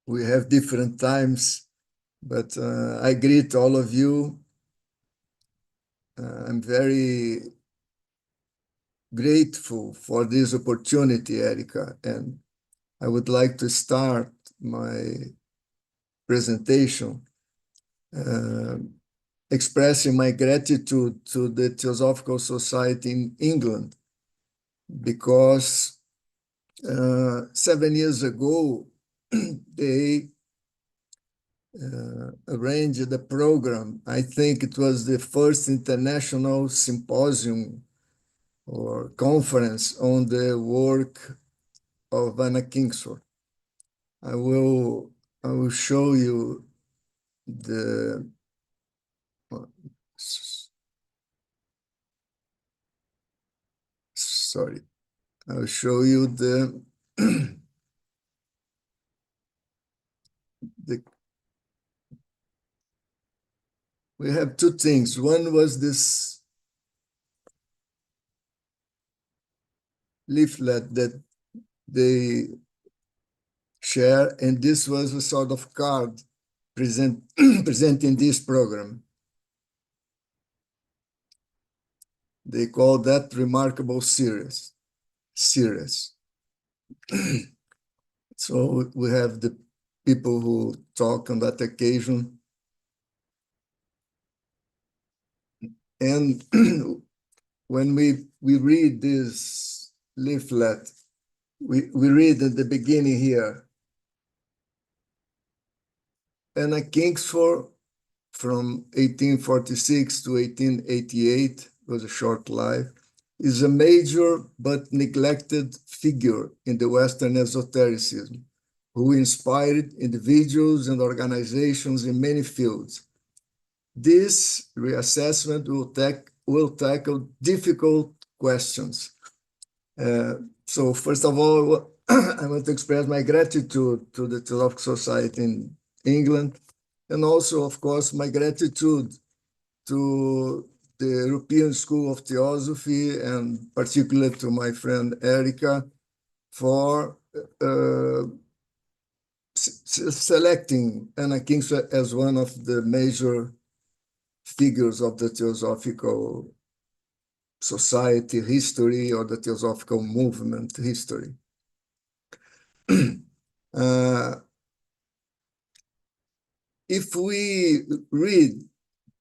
We have different times, but I greet all of you. I'm very grateful for this opportunity, Erica, and I would like to start my presentation expressing my gratitude to the Theosophical Society in England, because 7 years ago, they arranged a program. I think it was the first international symposium or conference on the work of Anna Kingsford. I will show you the sorry. I'll show you the we have two things. One was this leaflet that they share, and this was a sort of card presenting this program. They call that remarkable series. So we have the people who talk on that occasion. And when we read this leaflet, we read at the beginning here, Anna Kingsford from 1846 to 1888, was a short life, is a major but neglected figure in the Western esotericism, who inspired individuals and organizations in many fields. This reassessment will tackle difficult questions. So first of all, I want to express my gratitude to the Theosophical Society in England, and also, of course, my gratitude to the European School of Theosophy, and particularly to my friend Erica, for selecting Anna Kingsford as one of the major figures of the Theosophical Society history, or the Theosophical movement history. If we read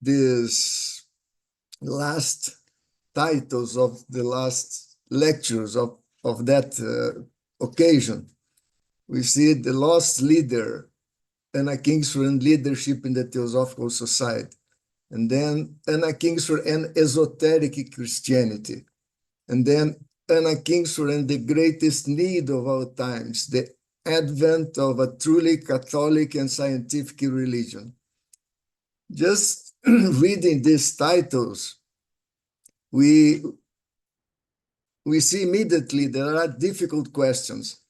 these last titles of the last lectures of that occasion, we see the lost leader, Anna Kingsford, and leadership in the Theosophical Society. And then Anna Kingsford and esoteric Christianity. And then Anna Kingsford and the greatest need of our times, the advent of a truly Catholic and scientific religion. Just reading these titles, we see immediately there are difficult questions.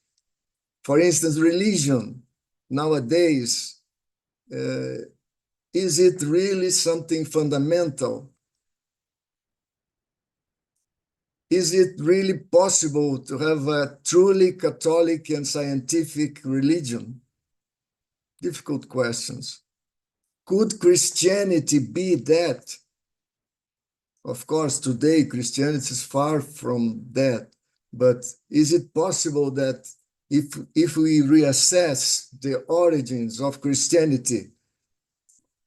For instance, religion nowadays, is it really something fundamental? Is it really possible to have a truly Catholic and scientific religion? Difficult questions. Could Christianity be that? Of course, today Christianity is far from that, but is it possible that if we reassess the origins of Christianity,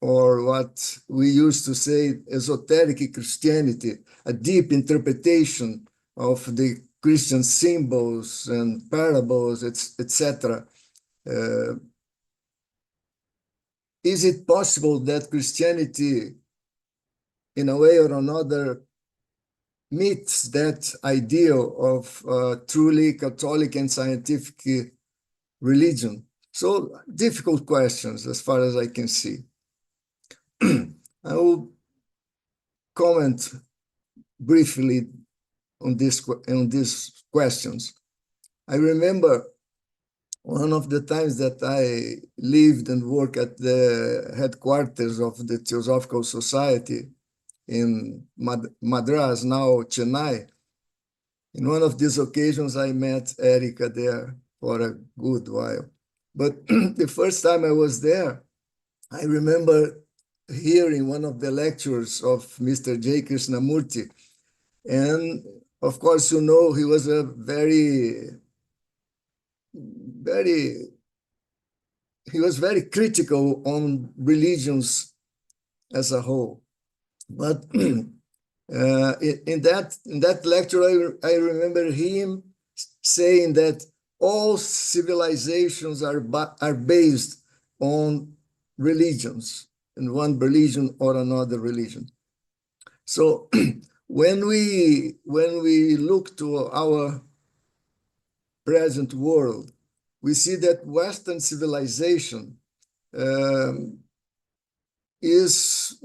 or what we used to say esoteric Christianity, a deep interpretation of the Christian symbols and parables, etc., is it possible that Christianity, in a way or another, meets that ideal of truly Catholic and scientific religion? So difficult questions as far as I can see. I will comment briefly on these questions. I remember one of the times that I lived and worked at the headquarters of the Theosophical Society in Madras, now Chennai. In one of these occasions, I met Erica there for a good while. But the first time I was there, I remember hearing one of the lectures of Mr. J. Krishnamurti. And of course, you know, he was a very, he was very critical on religions as a whole. But in that lecture, I remember him saying that all civilizations are based on religions, and one religion or another religion. So when we look to our present world, we see that Western civilization is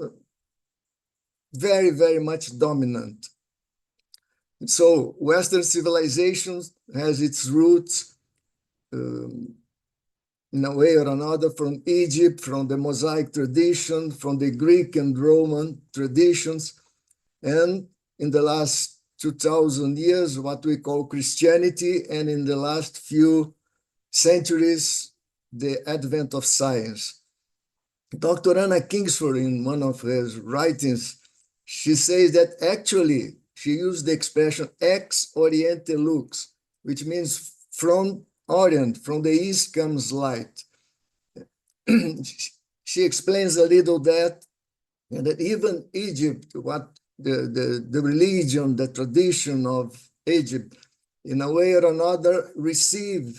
very, very much dominant. So Western civilization has its roots in a way or another from Egypt, from the Mosaic tradition, from the Greek and Roman traditions, and in the last 2,000 years, what we call Christianity, and in the last few centuries, the advent of science. Dr. Anna Kingsford, in one of her writings, she says that actually she used the expression ex oriente lux, which means from Orient, from the east comes light. She explains a little that, and that even Egypt, what the religion, the tradition of Egypt, in a way or another, received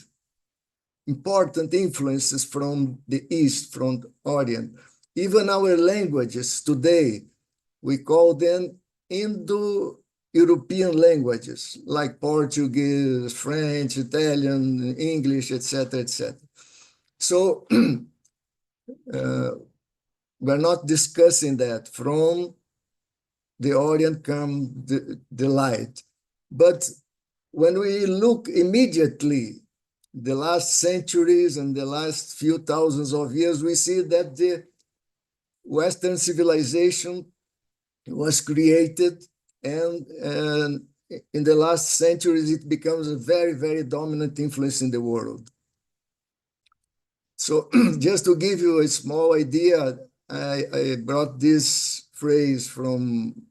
important influences from the East, from Orient. Even our languages today, we call them Indo-European languages, like Portuguese, French, Italian, English, etc., etc. So we're not discussing that. From the Orient comes the light. But when we look immediately, the last centuries and the last few thousands of years, we see that the Western civilization was created, and in the last centuries, it becomes a very, very dominant influence in the world. So just to give you a small idea, I brought this phrase from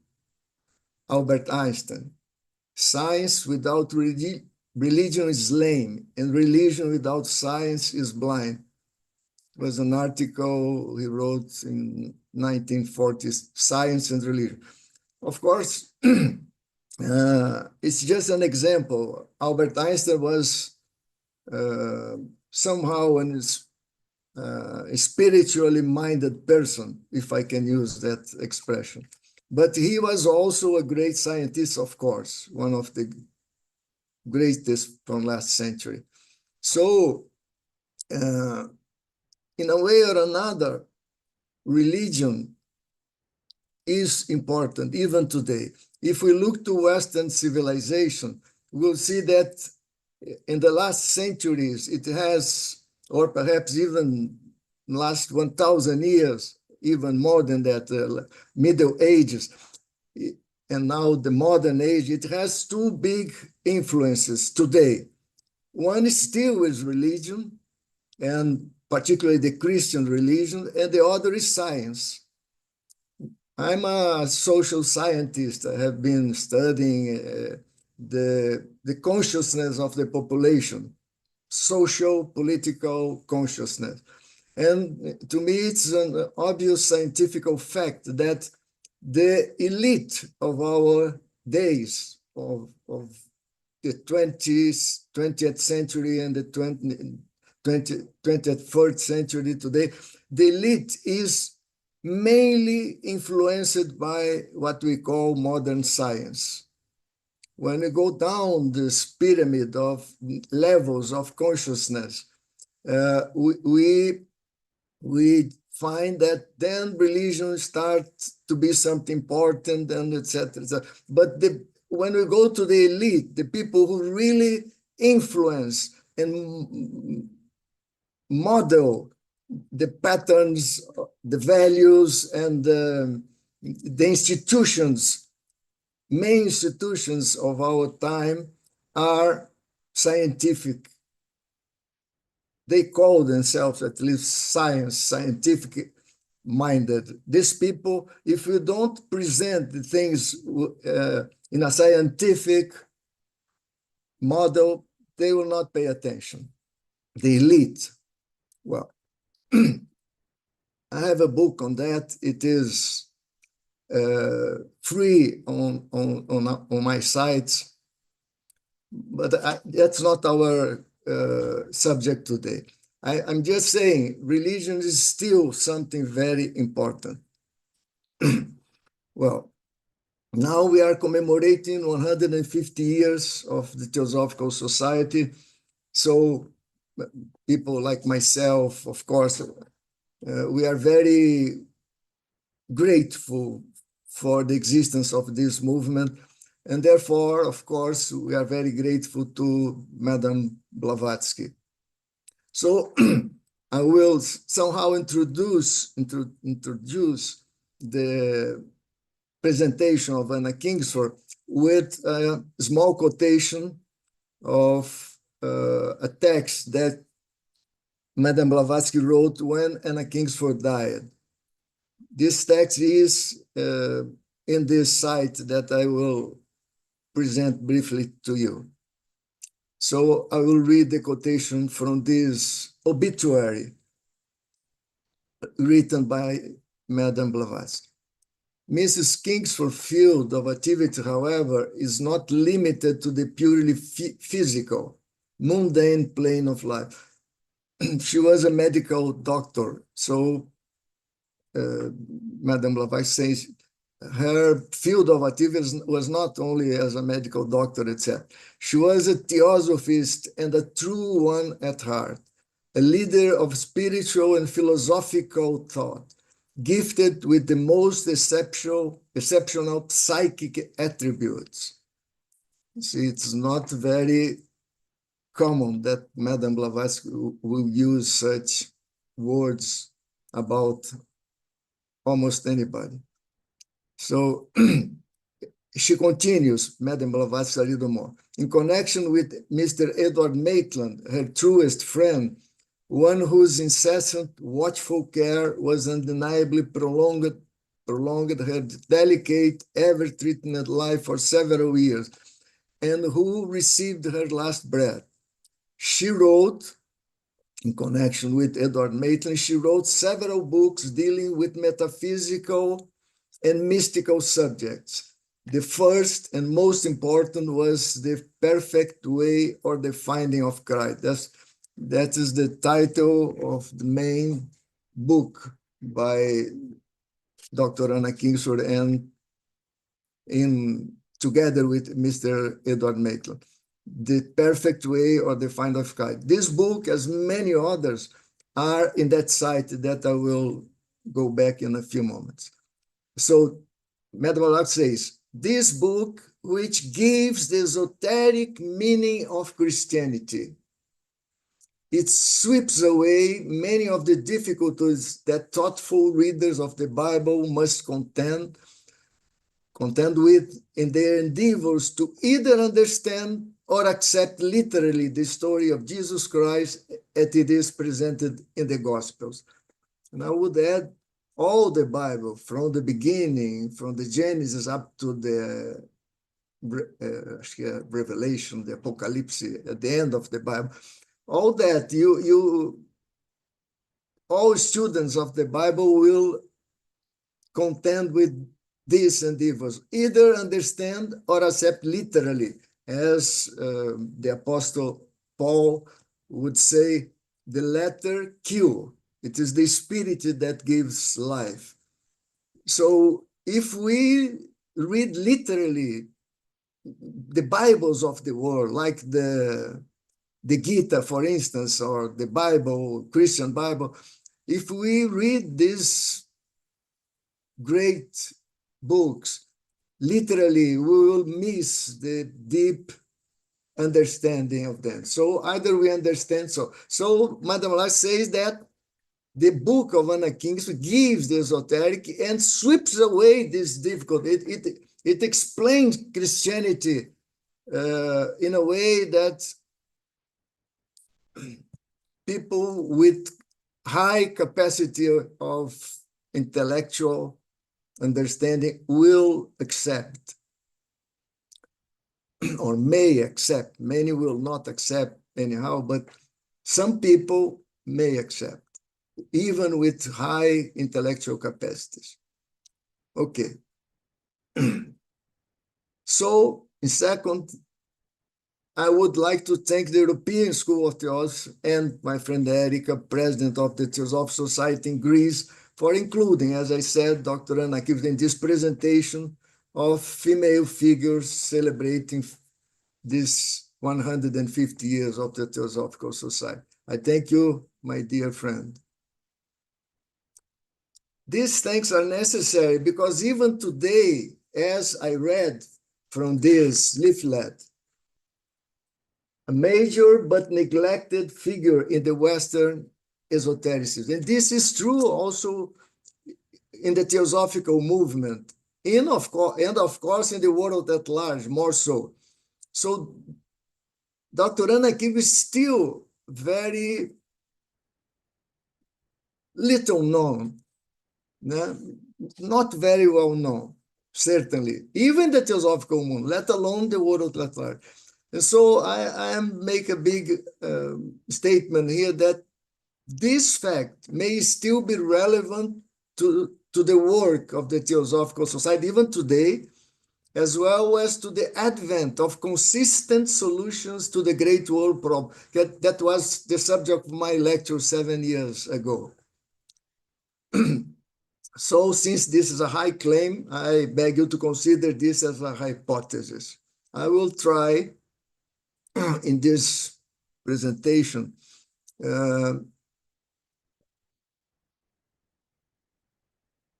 Albert Einstein: science without religion is lame, and religion without science is blind. It was an article he wrote in 1940s, Science and Religion. Of course, it's just an example. Albert Einstein was somehow a spiritually minded person, if I can use that expression. But he was also a great scientist, of course, one of the greatest from last century. So, in a way or another, religion is important even today. If we look to Western civilization, we'll see that in the last centuries, it has, or perhaps even last 1,000 years, even more than that, Middle Ages, and now the modern age, it has two big influences today. One is still with religion, and particularly the Christian religion, and the other is science. I'm a social scientist. I have been studying the consciousness of the population, social, political consciousness. And to me, it's an obvious scientific fact that the elite of our days, of the 20th century and the 21st century today, the elite is mainly influenced by what we call modern science. When we go down this pyramid of levels of consciousness, we find that then religion starts to be something important, and etc. But when we go to the elite, the people who really influence and model the patterns, the values, and the institutions, main institutions of our time are scientific. they call themselves at least scientific minded. These people, if you don't present the things in a scientific model, they will not pay attention. The elite. Well, I have a book on that. It is free on my site, but that's not our subject today. I'm just saying religion is still something very important. Well, now we are commemorating 150 years of the Theosophical Society. So people like myself, of course, we are very grateful for the existence of this movement. And therefore, of course, we are very grateful to Madame Blavatsky. So I will somehow introduce the presentation of Anna Kingsford with a small quotation of a text that Madame Blavatsky wrote when Anna Kingsford died. This text is in this site that I will present briefly to you. So I will read the quotation from this obituary written by Madame Blavatsky. Mrs. Kingsford's field of activity, however, is not limited to the purely physical, mundane plane of life. She was a medical doctor, so Madame Blavatsky says her field of activity was not only as a medical doctor, etc. She was a theosophist and a true one at heart, a leader of spiritual and philosophical thought, gifted with the most exceptional psychic attributes. See, it's not very common that Madame Blavatsky will use such words about almost anybody. So she continues, Madame Blavatsky, a little more. In connection with Mr. Edward Maitland, her truest friend, one whose incessant watchful care was undeniably prolonged her delicate, ever-threatening life for several years, and who received her last breath. She wrote, in connection with Edward Maitland, she wrote several books dealing with metaphysical and mystical subjects. The first and most important was The Perfect Way or the Finding of Christ. That is the title of the main book by Dr. Anna Kingsford and together with Mr. Edward Maitland. The Perfect Way or the Finding of Christ. This book, as many others, are in that site that I will go back in a few moments. So Madame Blavatsky says, this book, which gives the esoteric meaning of Christianity, it sweeps away many of the difficulties that thoughtful readers of the Bible must contend with in their endeavors to either understand or accept literally the story of Jesus Christ as it is presented in the Gospels. And I would add all the Bible from the beginning, from the Genesis up to the Revelation, the Apocalypse, at the end of the Bible, all that all students of the Bible will contend with these endeavors, either understand or accept literally, as the Apostle Paul would say, the letter Q. It is the spirit that gives life. So if we read literally the Bibles of the world, like the Gita, for instance, or the Bible, Christian Bible, if we read these great books literally, we will miss the deep understanding of them. So either we understand so Madame Blavatsky says that the book of Anna Kingsford gives the esoteric and sweeps away this difficulty. It explains Christianity in a way that people with high capacity of intellectual understanding will accept or may accept. Many will not accept anyhow, but some people may accept, even with high intellectual capacities. Okay. So, in second, I would like to thank the European School of Theosophy and my friend Erika, president of the Theosophical Society in Greece, for including, as I said, Dr. Anna Kingsford in this presentation of female figures celebrating this 150 years of the Theosophical Society. I thank you, my dear friend. These thanks are necessary because even today, as I read from this leaflet, a major but neglected figure in the Western esotericism. And this is true also in the theosophical movement, and of course in the world at large, more so. So Dr. Anna Kim is still very little known, not very well known, certainly, even the theosophical movement, let alone the world at large. And so I make a big statement here that this fact may still be relevant to the work of the Theosophical Society even today, as well as to the advent of consistent solutions to the great world problem. That was the subject of my lecture 7 years ago. So since this is a high claim, I beg you to consider this as a hypothesis. I will try in this presentation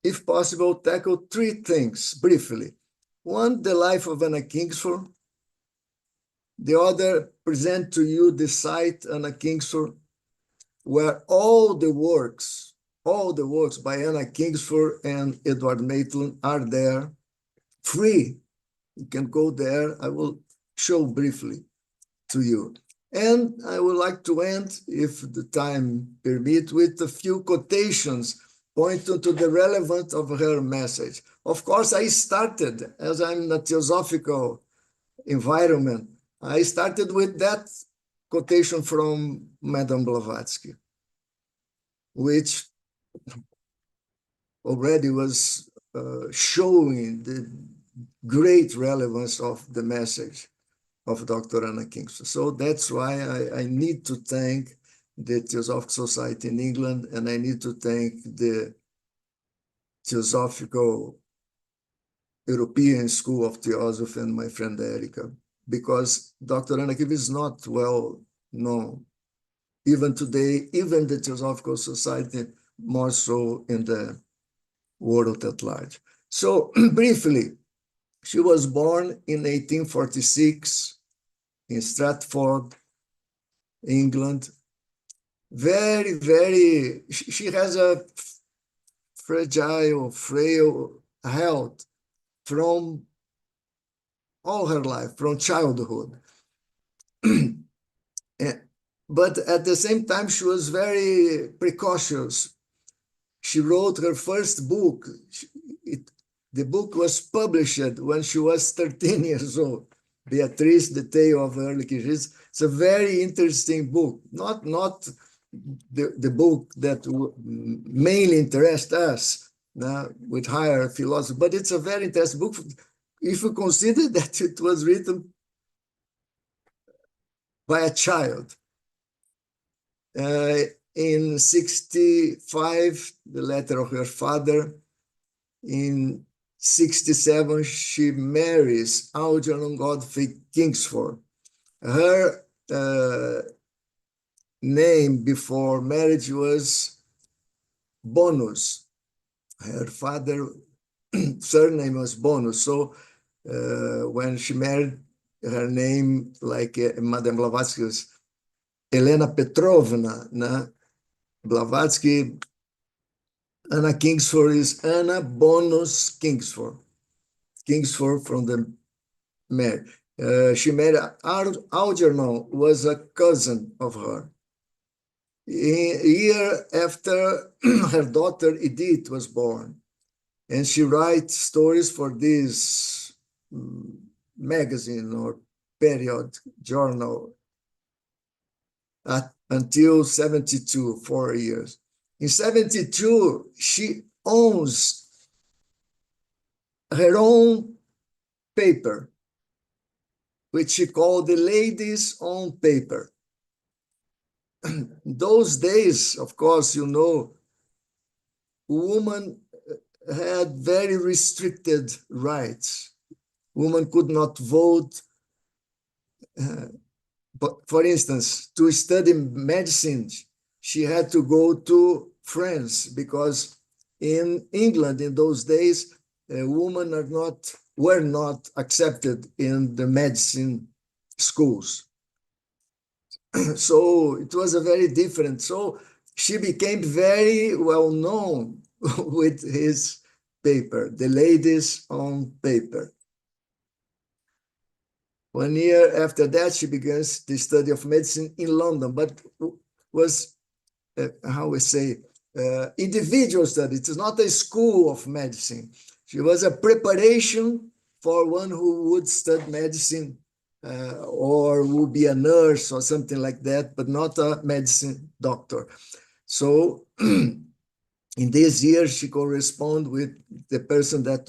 if possible, tackle three things briefly. One, the life of Anna Kingsford. The other, present to you the site Anna Kingsford, where all the works by Anna Kingsford and Edward Maitland are there, free. You can go there. I will show briefly to you. And I would like to end, if the time permits, with a few quotations pointing to the relevance of her message. Of course, I started, as I'm in a theosophical environment, I started with that quotation from Madame Blavatsky, which already was showing the great relevance of the message of Dr. Anna Kingsford. So that's why I need to thank the Theosophical Society in England, and I need to thank the Theosophical European School of Theosophy and my friend Erika, because Dr. Anna Kingsford is not well known. Even today, even the Theosophical Society, more so in the world at large. So briefly, she was born in 1846 in Stratford, England. Very, very, she has a fragile, frail health from all her life, from childhood. But at the same time, she was very precautious. She wrote her first book. The book was published when she was 13 years old. Beatrice, The Tale of Early Christians. It's a very interesting book. Not the book that mainly interests us with higher philosophy, but it's a very interesting book if you consider that it was written by a child. In 65, the letter of her father. In 67, she marries Algernon Godfrey Kingsford. Her name before marriage was Bonus. Her father surname was Bonus. So when she married, her name, like Madame Blavatsky's, Elena Petrovna, Blavatsky, Anna Kingsford is Anna Bonus Kingsford. Kingsford from the marriage. She married Algernon, was a cousin of her. A year after her daughter Edith was born, and she writes stories for this magazine or period journal until 72, 4 years. In 72, she owns her own paper, which she called the Ladies' Own Paper. Those days, of course, you know, women had very restricted rights. Women could not vote. But for instance, to study medicine, she had to go to France because in England in those days, women were not accepted in the medicine schools. So it was a very different. So she became very well known with his paper, the Ladies' Own Paper. 1 year after that, she begins the study of medicine in London, but was, how we say, individual study. It is not a school of medicine. She was a preparation for one who would study medicine or would be a nurse or something like that, but not a medicine doctor. So in this year, she corresponded with the person that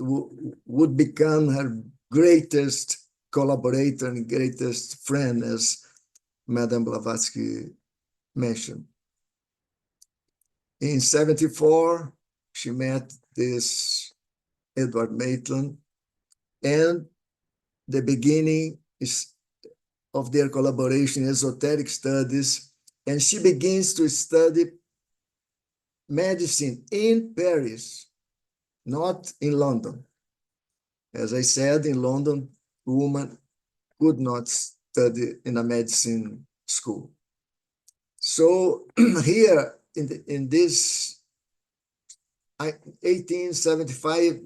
would become her greatest collaborator and greatest friend, as Madame Blavatsky mentioned. In 74, she met this Edward Maitland, and the beginning of their collaboration in esoteric studies, and she begins to study medicine in Paris, not in London. As I said, in London, women could not study in a medicine school. So here in this 1875,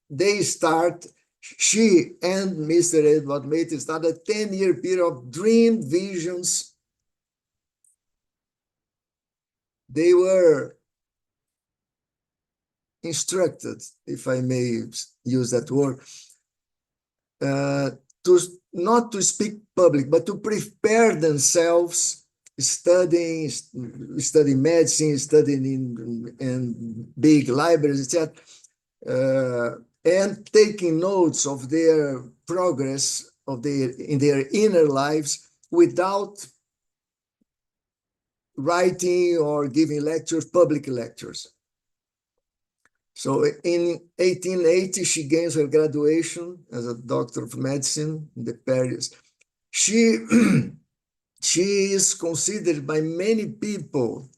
they start, she and Mr. Edward Maitland start a 10-year period of dream visions. They were instructed, if I may use that word, to not to speak public, but to prepare themselves, studying medicine, studying in big libraries, etc., and taking notes of their progress in their inner lives without writing or giving lectures, public lectures. So in 1880, she gains her graduation as a doctor of medicine in the Paris. She is considered by many people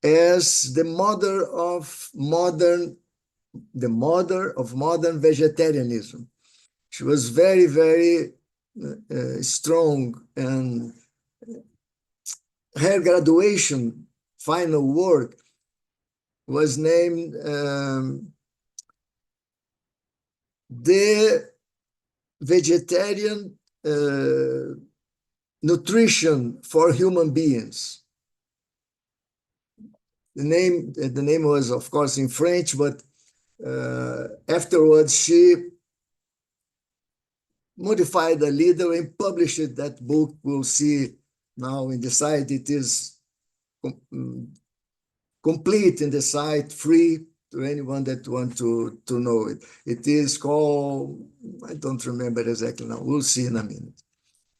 as the mother of modern vegetarianism. She was very, very strong, and her graduation final work was named the vegetarian nutrition for human beings. The name was, of course, in French, but afterwards she modified a little and published that book. We'll see now in the site. It is complete in the site, free to anyone that wants to know it. It is called, I don't remember exactly now. We'll see in a minute.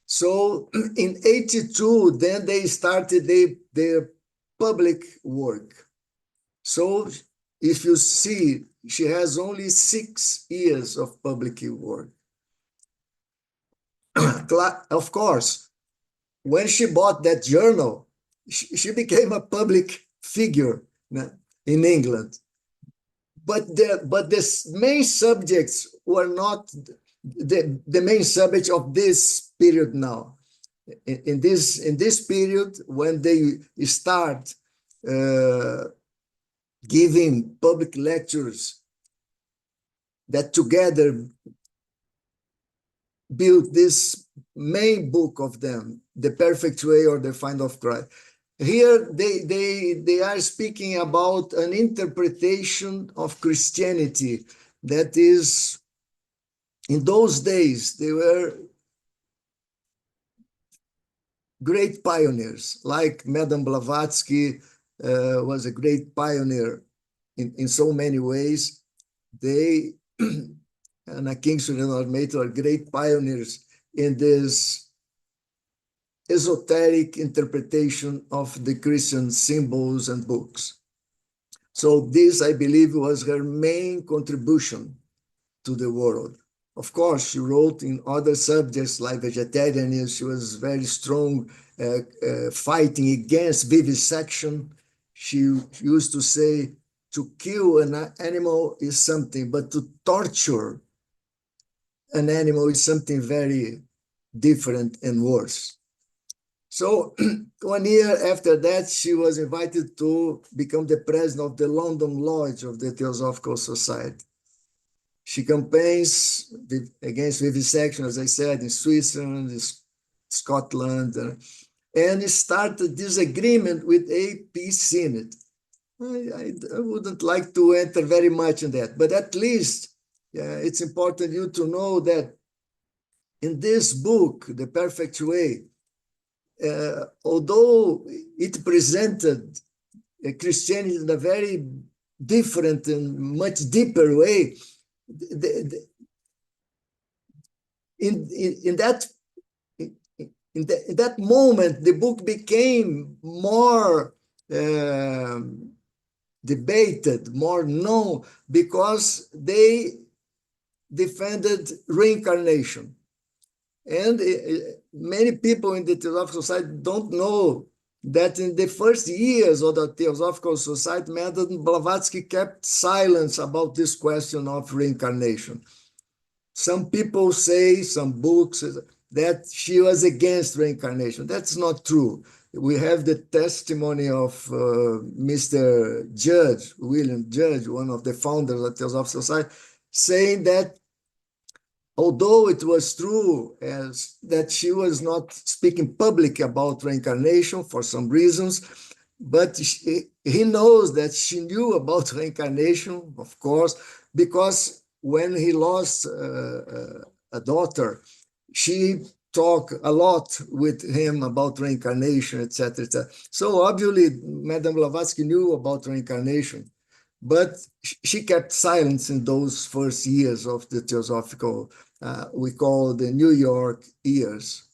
So in 82, then they started their public work. So if you see, she has only 6 years of public work. Of course, when she bought that journal, she became a public figure in England. But the main subjects were not the main subject of this period now. In this period, when they start giving public lectures that together built this main book of them, The Perfect Way or The Find of Christ. here they are speaking about an interpretation of Christianity that is, in those days, they were great pioneers, like Madame Blavatsky was a great pioneer in so many ways. They and Kingsford and Arnaldo are great pioneers in this esoteric interpretation of the Christian symbols and books. So this, I believe, was her main contribution to the world. Of course, she wrote in other subjects like vegetarianism. She was very strong fighting against vivisection. She used to say, to kill an animal is something, but to torture an animal is something very different and worse. So 1 year after that, she was invited to become the president of the London Lodge of the Theosophical Society. She campaigns against vivisection, as I said, in Switzerland, Scotland, and started this agreement with a peace synod. I wouldn't like to enter very much in that, but at least it's important you to know that in this book, The Perfect Way, although it presented Christianity in a very different and much deeper way, in that moment, the book became more debated, more known, because they defended reincarnation. And many people in the Theosophical Society don't know that in the first years of the Theosophical Society, Madame Blavatsky kept silence about this question of reincarnation. Some people say, some books, that she was against reincarnation. That's not true. We have the testimony of Mr. Judge, William Judge, one of the founders of the Theosophical Society, saying that although it was true as that she was not speaking publicly about reincarnation for some reasons, but he knows that she knew about reincarnation, of course, because when he lost a daughter, she talked a lot with him about reincarnation, etc., etc. So obviously, Madame Blavatsky knew about reincarnation, but she kept silence in those first years of the Theosophical, we call the New York years,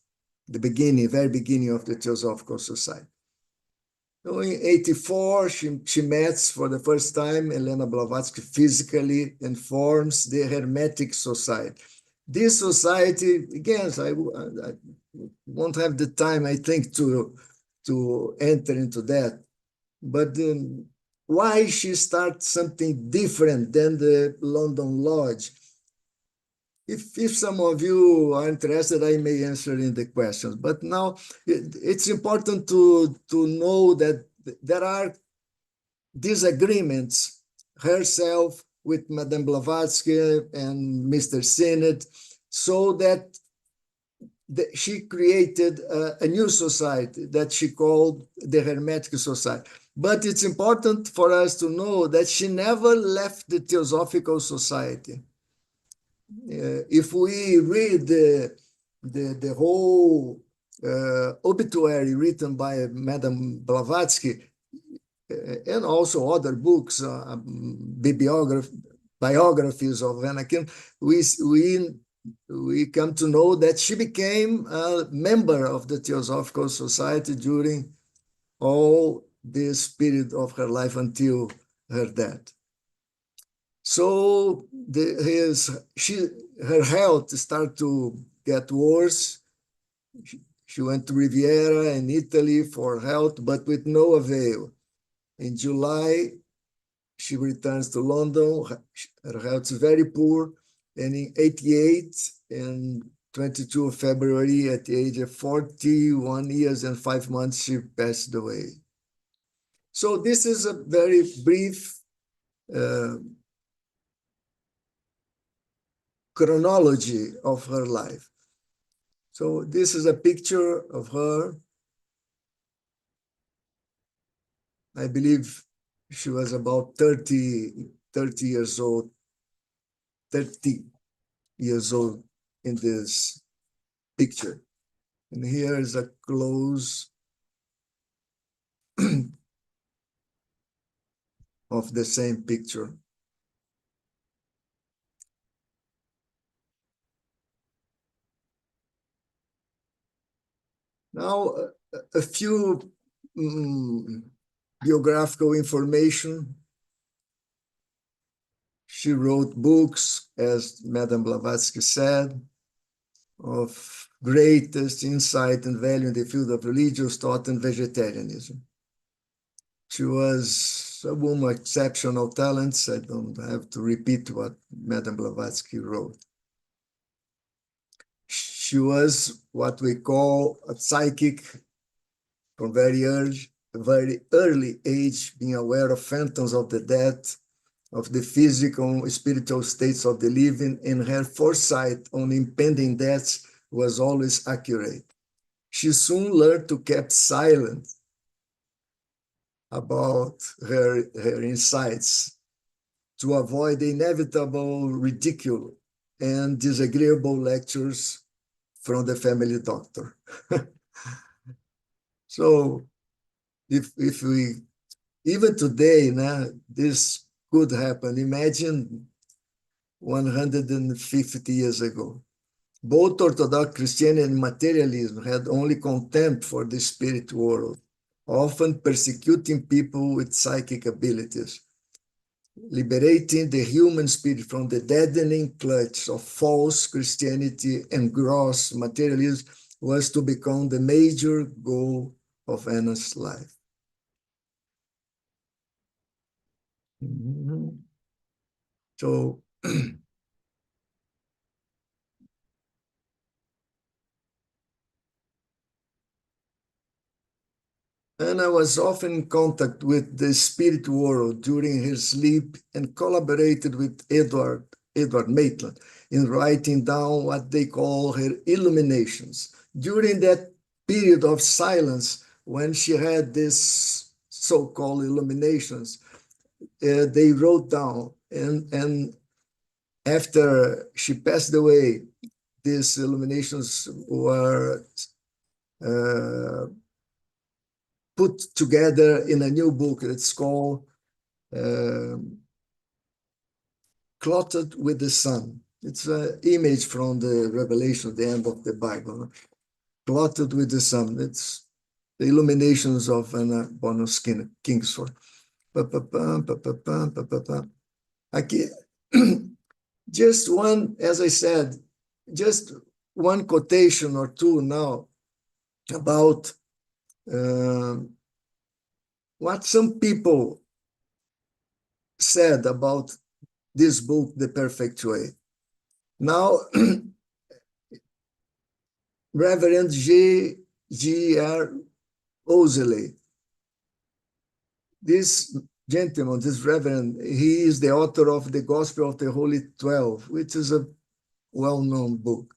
the beginning, very beginning of the Theosophical Society. So in 1984, she met for the first time Elena Blavatsky physically and forms the Hermetic Society. This society, again, I won't have the time, I think, to enter into that. But why she starts something different than the London Lodge? If some of you are interested, I may answer in the questions. But now it's important to know that there are disagreements herself with Madame Blavatsky and Mr. Synod, so that she created a new society that she called the Hermetic Society. But it's important for us to know that she never left the Theosophical Society. If we read the whole obituary written by Madame Blavatsky, and also other books, biographies of Anakin, we come to know that she became a member of the Theosophical Society during all this period of her life until her death. So her health started to get worse. She went to Riviera in Italy for health, but with no avail. In July, she returns to London. Her health is very poor. And in 1988 and 22 of February, at the age of 41 years and 5 months, she passed away. So this is a very brief chronology of her life. So this is a picture of her I believe she was about 30 years old, 30 years old in this picture. And here is a close of the same picture. Now, a few biographical information. She wrote books, as Madame Blavatsky said, of greatest insight and value in the field of religious thought and vegetarianism. She was a woman of exceptional talents. I don't have to repeat what Madame Blavatsky wrote. She was what we call a psychic from very early age, being aware of phantoms of the dead, of the physical and spiritual states of the living, and her foresight on impending deaths was always accurate. She soon learned to keep silent about her insights to avoid the inevitable ridicule and disagreeable lectures from the family doctor. So if we, even today, this could happen. Imagine 150 years ago. Both Orthodox Christianity and materialism had only contempt for the spirit world, often persecuting people with psychic abilities. Liberating the human spirit from the deadening clutch of false Christianity and gross materialism was to become the major goal of Anna's life. So Anna was often in contact with the spirit world during her sleep and collaborated with Edward Maitland in writing down what they call her illuminations. During that period of silence, when she had these so-called illuminations, they wrote down, and after she passed away, these illuminations were put together in a new book. It's called Clotted with the Sun. It's an image from the Revelation, the end of the Bible. Clotted with the Sun. It's the illuminations of Anna Bonus Kingsford. Just one, as I said, just one quotation or two now about what some people said about this book, The Perfect Way. Now, Reverend G.R. Owsley, this gentleman, this reverend, he is the author of The Gospel of the Holy 12, which is a well-known book.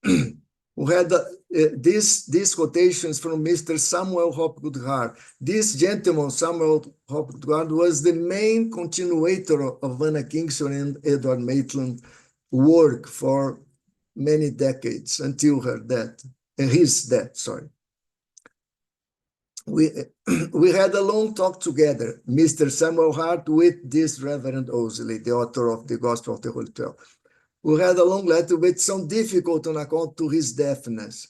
Who had these quotations from Mr. Samuel Hopgood Hart. This gentleman, Samuel Hopgood Hart, was the main continuator of Anna Kingsford and Edward Maitland's work for many decades until his death, sorry. We had a long talk together, Mr. Samuel Hart with this Reverend Owsley, the author of The Gospel of the Holy 12. We had a long letter with some difficulty on account to his deafness.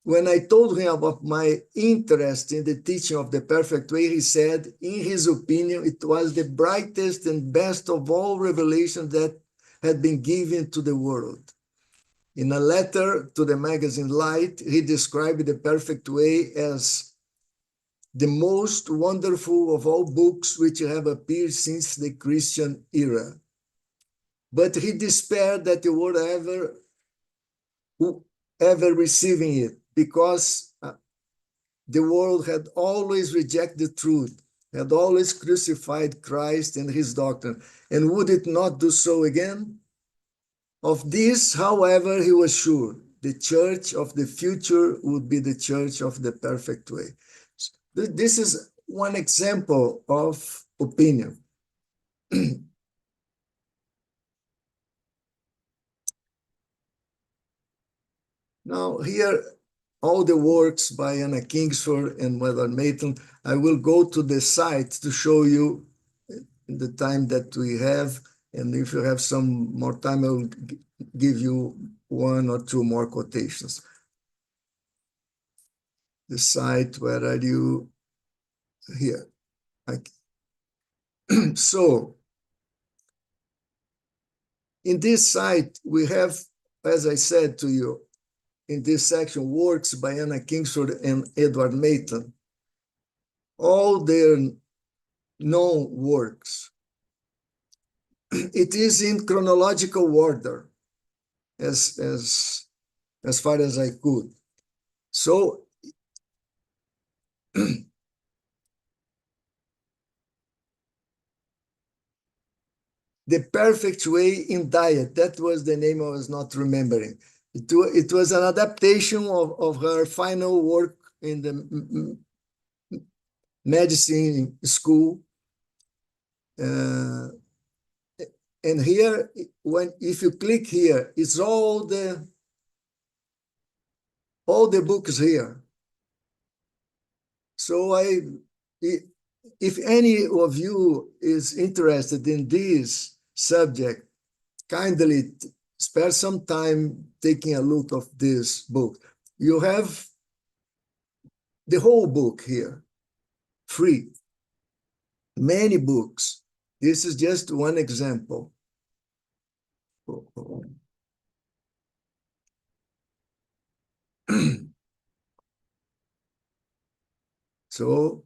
When I told him about my interest in the teaching of the perfect way, he said, in his opinion, it was the brightest and best of all revelations that had been given to the world. In a letter to the magazine Light, he described the perfect way as the most wonderful of all books which have appeared since the Christian era. But he despaired that the world ever receiving it, because the world had always rejected the truth, had always crucified Christ and his doctrine, and would it not do so again? Of this, however, he was sure, the church of the future would be the church of the perfect way. This is one example of opinion. Now, here, all the works by Anna Kingsford and Edward Maitland. I will go to the site to show you in the time that we have. And if you have some more time, I will give you one or two more quotations. The site, where are you? Here. So, in this site, we have, as I said to you, in this section, works by Anna Kingsford and Edward Maitland. All their known works. It is in chronological order, as far as I could. So, The Perfect Way in Diet, that was the name I was not remembering. It was an adaptation of her final work in the medicine school. And here, if you click here, it's all the books here. So if any of you is interested in this subject, kindly spare some time taking a look of this book. You have the whole book here, free. Many books. This is just one example. So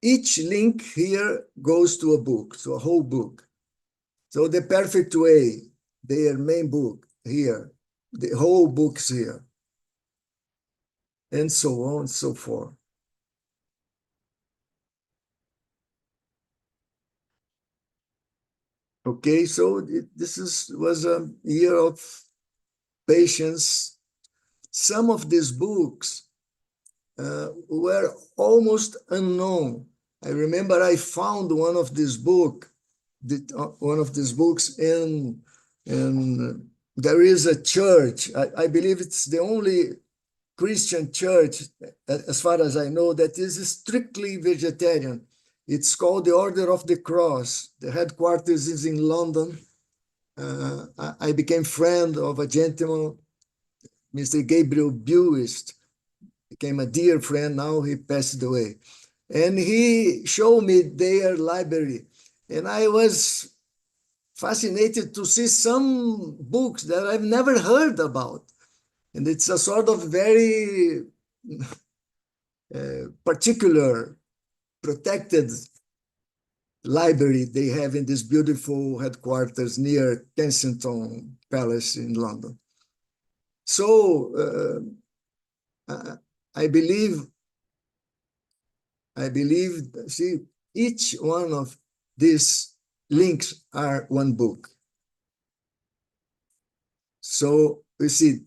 each link here goes to a book, to a whole book. So The Perfect Way, their main book here, the whole book's here, and so on and so forth. Okay, so this was a year of patience. Some of these books were almost unknown. I remember I found one of these books, and there is a church. I believe it's the only Christian church, as far as I know, that is strictly vegetarian. It's called the Order of the Cross. The headquarters is in London. I became friend of a gentleman, Mr. Gabriel Buist, became a dear friend. Now he passed away. And he showed me their library. And I was fascinated to see some books that I've never heard about. And it's a sort of very particular, protected library they have in this beautiful headquarters near Kensington Palace in London. So I believe, see, each one of these links are one book. So you see,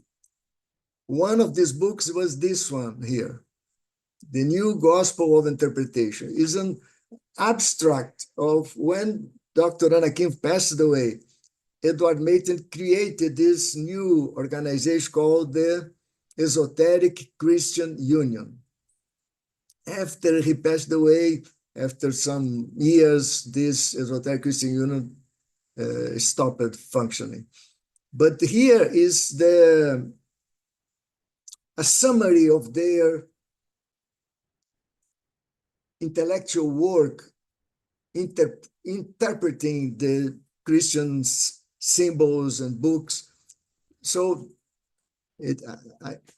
one of these books was this one here, The New Gospel of Interpretation. Is an abstract of when Dr. Anna Kim passed away. Edward Maitland created this new organization called the Esoteric Christian Union. After he passed away, after some years, this Esoteric Christian Union stopped functioning. But here is a summary of their intellectual work interpreting the Christian symbols and books. So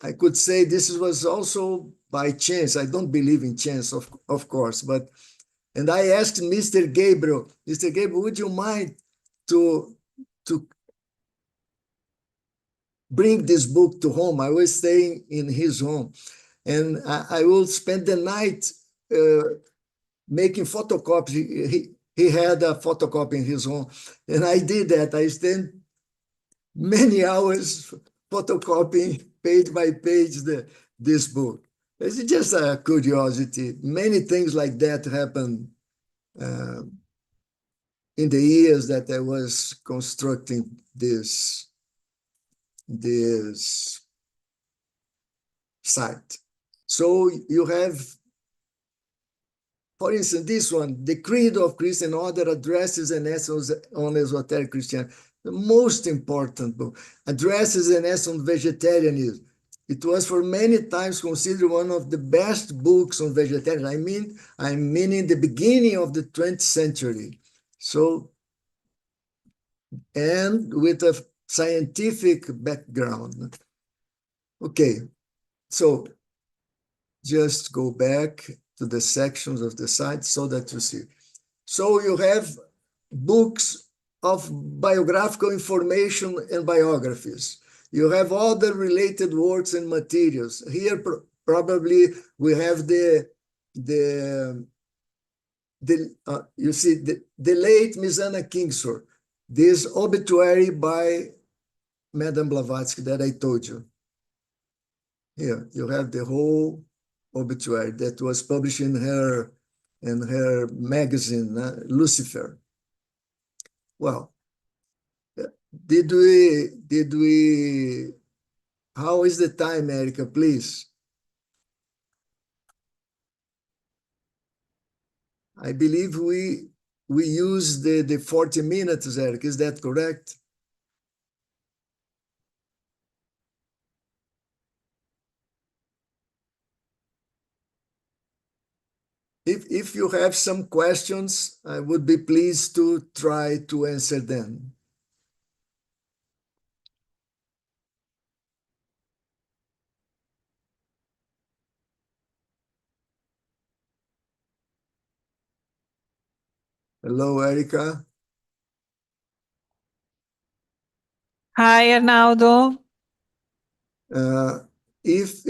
I could say this was also by chance. I don't believe in chance, of course, and I asked Mr. Gabriel, would you mind to bring this book to home? I was staying in his home, and I will spend the night making photocopies. He had a photocopy in his home, and I did that. I spent many hours photocopying page by page this book. It's just a curiosity. Many things like that happen uh, in the years that I was constructing this site. So you have, for instance, this one, the Creed of Christian Order addresses an essence on esoteric Christianity. The most important book, addresses an essence on vegetarianism. It was for many times considered one of the best books on vegetarianism. I'm meaning the beginning of the 20th century. So, and with a scientific background. Okay, so just go back to the sections of the site so that you see. So you have books of biographical information and biographies. You have other related works and materials. Here, probably we have the you see the late Miss Anna Kingsford, this obituary by Madame Blavatsky that I told you. Here you have the whole obituary that was published in her magazine, Lucifer. Well, did we how is the time, Erica, please? I believe we use the 40 minutes, Eric. Is that correct? If you have some questions, I would be pleased to try to answer them. Hello, Erica. Hi, Arnaldo. Uh, if